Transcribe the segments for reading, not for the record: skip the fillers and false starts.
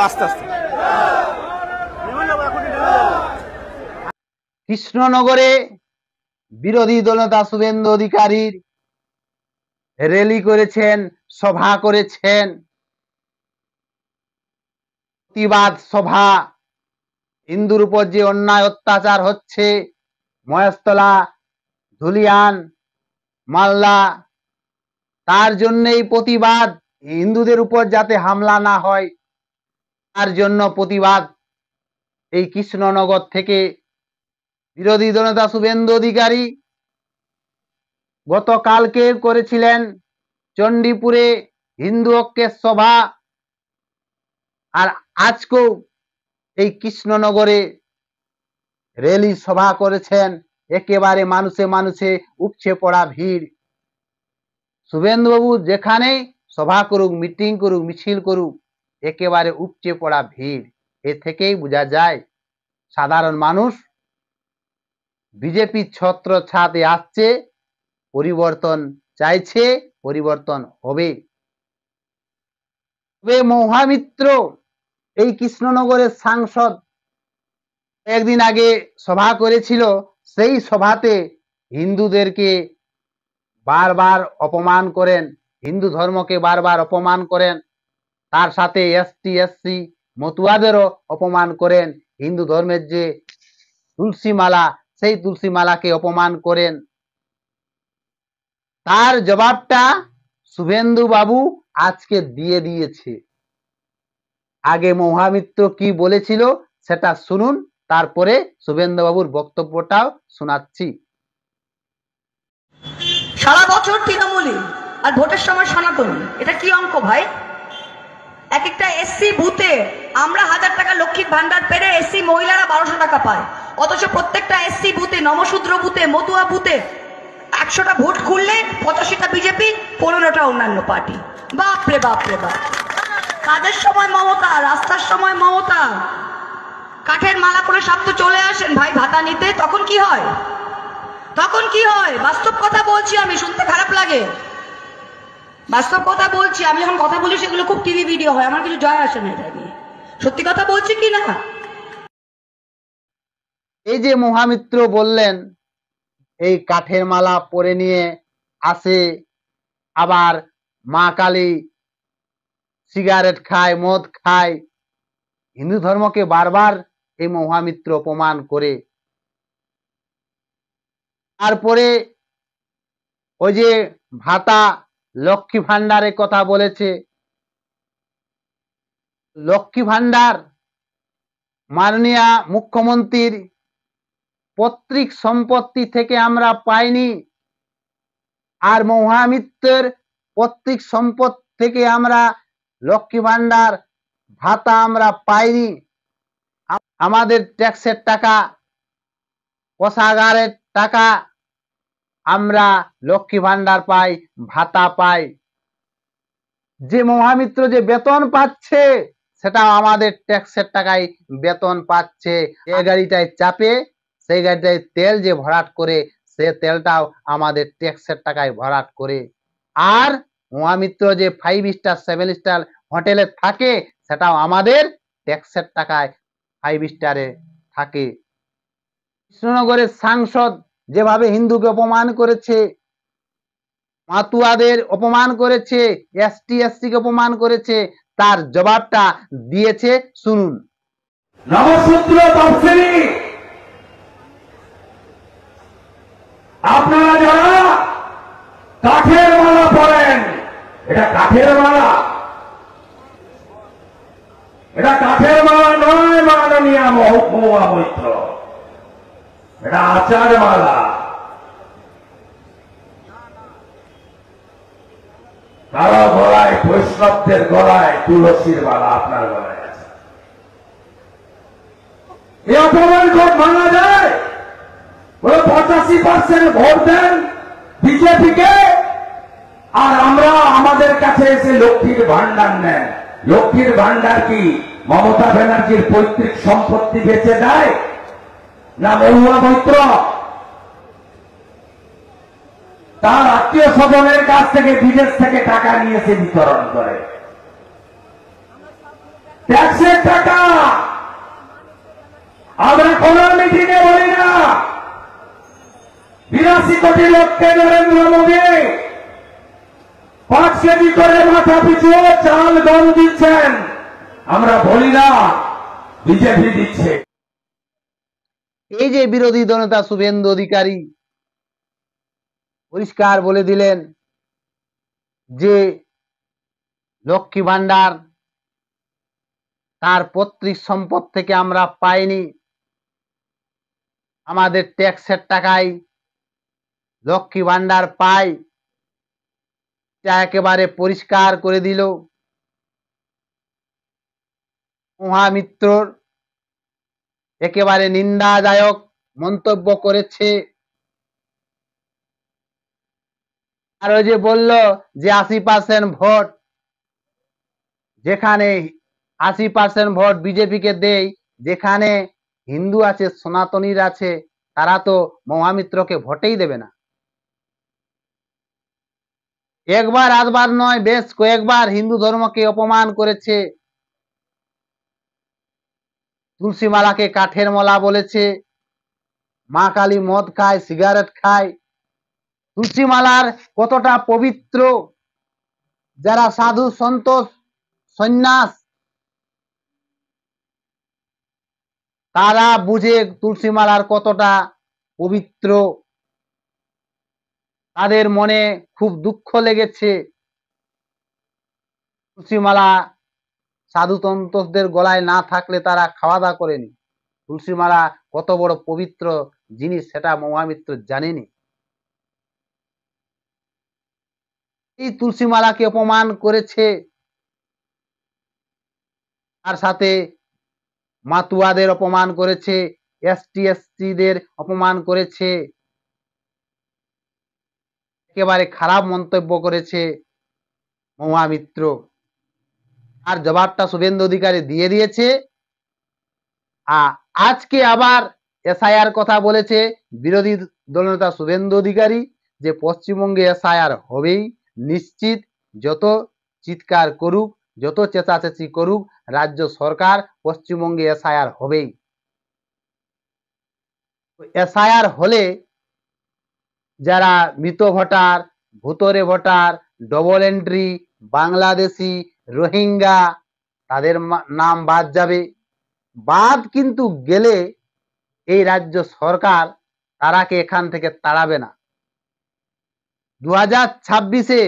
আস্তে আস্তে। কৃষ্ণনগরে বিরোধী দলনেতা শুভেন্দু অধিকারীর র্যালি করেছেন, সভা করেছেন, প্রতিবাদ সভা। হিন্দুর উপর যে অন্যায় অত্যাচার হচ্ছে মহেশতলা, ধুলিয়ান, মালদা, তার জন্যই প্রতিবাদ। হিন্দুদের উপর যাতে হামলা না হয় তার জন্য প্রতিবাদ। এই কৃষ্ণনগর থেকে বিরোধী দলনেতা শুভেন্দু অধিকারী গতকালকে করেছিলেন চণ্ডীপুরে হিন্দু ঐক্যের সভা, আর আজকেও এই কৃষ্ণনগরে র্যালি সভা করেছেন। একেবারে মানুষে মানুষে উপচে পড়া ভিড়। শুভেন্দুবাবু যেখানে সভা করুক, মিটিং করুক, মিছিল করুক, একেবারে উপচে পড়া ভিড়। এ থেকেই বোঝা যায় সাধারণ মানুষ বিজেপি ছত্র ছাদে আসছে, পরিবর্তন চাইছে, পরিবর্তন হবে। তবে মহামিত্র এই কৃষ্ণনগরের সাংসদ একদিন আগে সভা করেছিল, সেই সভাতে হিন্দুদেরকে বারবার অপমান করেন, হিন্দু ধর্মকে বারবার অপমান করেন, তার সাথে এসটি এসসি মতুয়াদেরও অপমান করেন। হিন্দু ধর্মের যে তুলসী মালা, সেই তুলসী মালাকে অপমান করেন। তার জবাবটা শুভেন্দু বাবু আজকে দিয়ে দিয়েছে। আগে মহামিত্র কি বলেছিল সেটা শুনুন, তারপরে শুভেন্দু বাবুর বক্তব্যটাও শোনাচ্ছি। সারা বছর তৃণমূলী আর ভোটের সময় সনাতনী, এটা কি অঙ্ক ভাই? এক একটা এসসি বুথে আমরা 1000 টাকা লক্ষ্মীর ভান্ডার পেরে এসসি মহিলারা 1200 টাকা পায়, অথচ প্রত্যেকটা এসসি বুথে, নমশূদ্র বুথে, মতুয়া বুথে 100টা ভোট খুললে 85টা বিজেপি, 15টা অন্যান্য পার্টি। বাপরে বাপরে বাপ! কাজের সময় মমতা, রাস্তার সময় মমতা। কাঠের মালা করে সব তো চলে আসেন ভাই ভাতা নিতে, তখন কি হয়? তখন কি হয়? বাস্তব কথা বলছি আমি, শুনতে খারাপ লাগে, বাস্তব কথা বলছি। আমি যখন কথা বলি সেগুলো খুব টিভি ভিডিও হয়, আমার কিছু জয় আসে না এটা নিয়ে। সত্যি কথা বলছি কি না? এই যে মহামিত্র বললেন এই কাঠের মালা পরে নিয়ে আসে, আবার মা কালী সিগারেট খায়, মদ খায়, হিন্দু ধর্মকে বারবার এই মহামিত্র অপমান করে। তারপরে ওই যে ভাতা, লক্ষ্মী ভান্ডারের কথা বলেছে। লক্ষ্মী ভান্ডার মাননীয় মুখ্যমন্ত্রীর পৈতৃক সম্পত্তি থেকে আমরা পাইনি, আর মহামিত্রের পৈতৃক সম্পত্তি থেকে আমরা লক্ষ্মী ভান্ডার ভাতা আমরা পাইনি। আমাদের ট্যাক্সের টাকা, কোষাগারের টাকা আমরা লক্ষ্মী ভান্ডার পাই, ভাতা পাই। যে মহামিত্র যে বেতন পাচ্ছে সেটাও আমাদের ট্যাক্সের টাকায় বেতন পাচ্ছে। এই গাড়িটায় চাপে, সেই গাড়িটায় তেল যে ভরাট করে, সে তেলটাও আমাদের ট্যাক্সের টাকায় ভরাট করে। আর মহামিত্র যে 5 স্টার 7 স্টার হোটেলে থাকে সেটাও আমাদের ট্যাক্সের টাকায় 5 স্টারে থাকে। কৃষ্ণনগরের সাংসদ যেভাবে হিন্দুকে অপমান করেছে, মাতুয়াদের অপমান করেছে, এসটি এসসি কে অপমান করেছে, তার জবাবটা দিয়েছে, শুনুন। নমশূদ্র তফসিলি আপনারা যারা কাঠের মালা পরেন, এটা কাঠের মালা, এটা কাঠের মালা নয় মাননীয় মহামিত্র, এটা আচার মালা। কারো গলায়, বৈষ্ণবদের গলায় তুলসীর মালা, আপনার গলায় আছে। এই অপমান ভোট মানা যায়? 85% ভোট দেন বিজেপিকে, আর আমরা আমাদের কাছে এসে লক্ষ্মীর ভান্ডার নেন। লক্ষ্মীর ভান্ডার কি মমতা ব্যানার্জির পৈতৃক সম্পত্তি বেচে দেয়, না মহুয়া মৈত্র তার আত্মীয় স্বজনের কাছ থেকে, বিদেশ থেকে টাকা নিয়েছে বিতরণ করে? ট্যাক্সের টাকা আমরা কোন মিটিংয়ে বলি না। 82 কোটি লোককে নরেন্দ্র মোদী 5 কেজি করে মাথা পিছু চাল গম দিচ্ছেন, আমরা বলি না, বিজেপি দিচ্ছে। এই যে বিরোধী দলনেতা শুভেন্দু অধিকারী পরিষ্কার বলে দিলেন যে লক্ষ্মী ভান্ডার তার পৈতৃক সম্পদ থেকে আমরা পাইনি, আমাদের ট্যাক্সের টাকায় লক্ষ্মী ভান্ডার পাই। এটা একেবারে পরিষ্কার করে দিল। মহামিত্রর একেবারে নিন্দাদায়ক মন্তব্য করেছে। আর ওই যে বলল যে 80% ভোট, যেখানে 80% ভোট বিজেপিকে দেয়, যেখানে হিন্দু আছে, সনাতনীর আছে, তারা তো মহামিত্রকে ভোটেই দেবে না। একবার আধবার নয়, বেশ কয়েকবার হিন্দু ধর্মকে অপমান করেছে। তুলসী মালাকে কাঠের মালা বলেছে, মা কালী মদ খায়, সিগারেট খায়। তুলসী মালার কতটা পবিত্র, যারা সাধু সন্ত সন্ন্যাস তারা বুঝে তুলসী মালার কতটা পবিত্র। তাদের মনে খুব দুঃখ লেগেছে। তুলসী মালা সাধু সন্তদের গলায় না থাকলে তারা খাওয়া দাওয়া করেনি। তুলসী মালা কত বড় পবিত্র জিনিস সেটা মহামিত্র জানেনি। এই তুলসী মালাকে অপমান করেছে, তার সাথে মাতুয়াদের অপমান করেছে, এসটি এসসিদের অপমান করেছে, একেবারে খারাপ মন্তব্য করেছে মহামিত্র। আর জবাবটা শুভেন্দু অধিকারী দিয়ে দিয়েছে। আজকে আবার এসআইআর কথা বলেছে বিরোধী দলনেতা শুভেন্দু অধিকারী, যে পশ্চিমবঙ্গে এসআইআর হবেই নিশ্চিত। যত চিৎকার করুক, যত চেঁচাচেঁচি করুক রাজ্য সরকার, পশ্চিমবঙ্গে এসআইআর হবেই। এসআইআর হলে যারা মৃত ভোটার, ভুতরে voter, double entry, Bangladeshi, Rohingya, তাদের নাম বাদ যাবে। বাদ কিন্তু গেলে এই রাজ্য সরকার তারাকে এখান থেকে তাড়াবে না। 2026-এ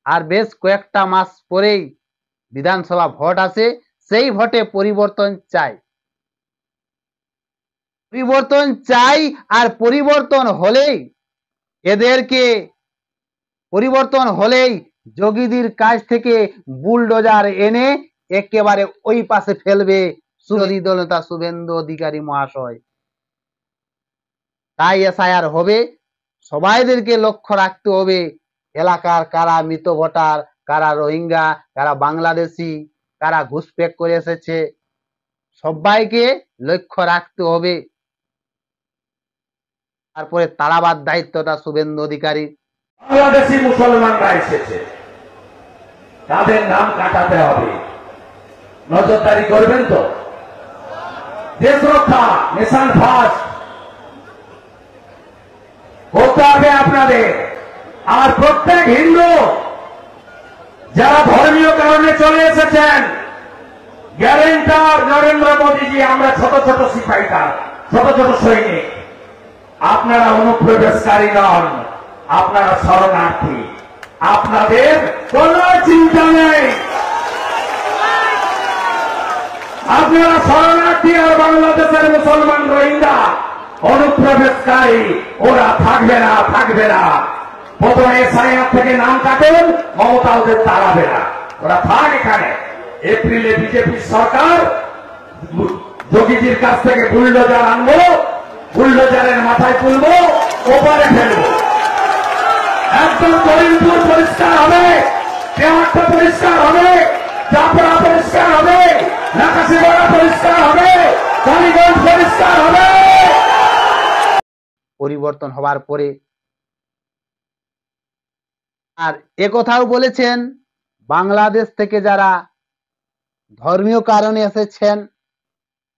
আর বেশ কয়েকটা মাস পরেই বিধানসভা ভোট আছে। সেই ভোটে পরিবর্তন চাই, পরিবর্তন চাই। আর পরিবর্তন হলেই এদেরকে, পরিবর্তন হলেই যোগীদের কাছ থেকে বুলডোজার এনে একেবারে ওই পাশে ফেলবে বিরোধী দলনেতা শুভেন্দু অধিকারী মহাশয়। তাই এসআইআর হবে, সবাইদেরকে লক্ষ্য রাখতে হবে। এলাকার কারা মৃত ভোটার, কারা রোহিঙ্গা, কারা বাংলাদেশি, কারা ঘুষপেক করে এসেছে, সবাইকে লক্ষ্য রাখতে হবে। তারপরে তাড়াবার দায়িত্বটা শুভেন্দু অধিকারী। বাংলাদেশি মুসলমানরা এসেছে, তাদের নাম কাটাতে হবে। নজরদারি করবেন তো? দেশ রক্ষা, নেশন ফার্স্ট করতে হবে আপনাদের। আর প্রত্যেক হিন্দু যারা ধর্মীয় কারণে চলে এসেছেন, গ্যারেন্টার নরেন্দ্র মোদীজি, আমরা ছোট ছোট সিপাহীরা, ছোট ছোট সৈনিক, আপনারা অনুপ্রবেশকারী নন, আপনারা শরণার্থী। আপনাদের কোন চিন্তা নেই, আপনারা শরণার্থী। আর বাংলাদেশের মুসলমান রোহিঙ্গা অনুপ্রবেশকারী, ওরা থাকবে না, থাকবে না। প্রথমে এসআইআর থেকে নাম কাটুন, মমতা ওদের তাড়াবে না, ওরা থাক এখানে। এপ্রিলে বিজেপি সরকার যোগীজির কাছ থেকে বুলডোজার আনবো, বুলডোজারের মাথায় তুলবো, ওপারে ফেলবো। একদম করিমপুর পরিষ্কার হবে, দেওয়ারটা পরিষ্কার হবে, চাপড়া পরিষ্কার হবে, নাকাশিপাড়া পরিষ্কার হবে, কালীগঞ্জ পরিষ্কার হবে। পরিবর্তন হবার পরে আর একথাও বলেছেন, বাংলাদেশ থেকে যারা ধর্মীয় কারণে এসেছেন।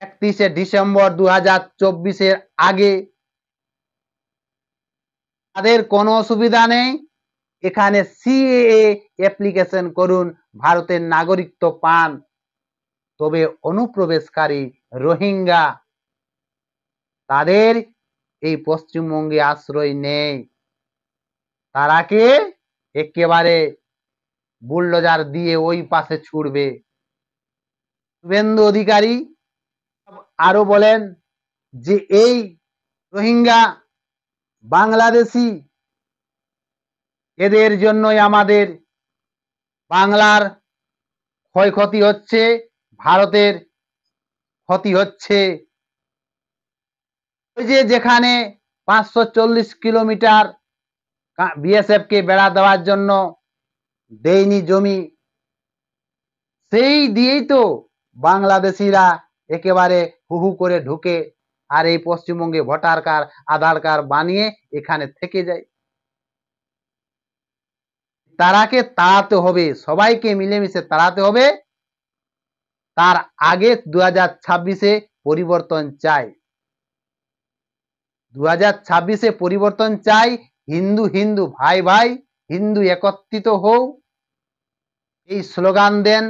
31শে ডিসেম্বর 2024-এর আগে তাদের কোনো অসুবিধা নেই। এখানে সিএএ অ্যাপ্লিকেশন করুন, ভারতের নাগরিকত্ব পান। তবে অনুপ্রবেশকারী রোহিঙ্গা তাদের এই পশ্চিমবঙ্গে আশ্রয় নেই। তারাকে একেবারে বুলডোজার দিয়ে ওই পাশে ছুড়বে। শুভেন্দু অধিকারী আরো বলেন যে এই রোহিঙ্গা বাংলাদেশি, এদের জন্যই আমাদের বাংলার ক্ষয়ক্ষতি হচ্ছে, ভারতের ক্ষতি হচ্ছে। ওই যে যেখানে 540 কিলোমিটার বিএসএফ কে বেড়া দেওয়ার জন্য দেয়নি জমি, সেই দিয়েই তো বাংলাদেশিরা একেবারে হু হু করে ঢুকে আর এই পশ্চিমবঙ্গে ভোটার কার্ড আধার কার্ড বানিয়ে এখানে থেকে যায়। তারাকে তাড়াতে হবে, সবাইকে মিলেমিশে তাড়াতে হবে। তার আগে 2026-এ পরিবর্তন চাই। 2026-এ পরিবর্তন চাই। হিন্দু হিন্দু ভাই ভাই, হিন্দু একত্রিত হও, এই স্লোগান দেন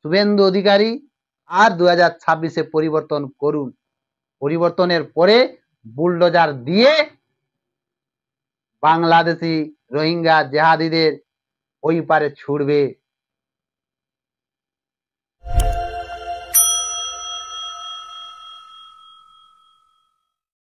শুভেন্দু অধিকারী। আর 2026-এ পরিবর্তন করুন। পরিবর্তনের পরে বুলডোজার দিয়ে বাংলাদেশি রোহিঙ্গা জেহাদিদের ওই পারে ছুড়বে।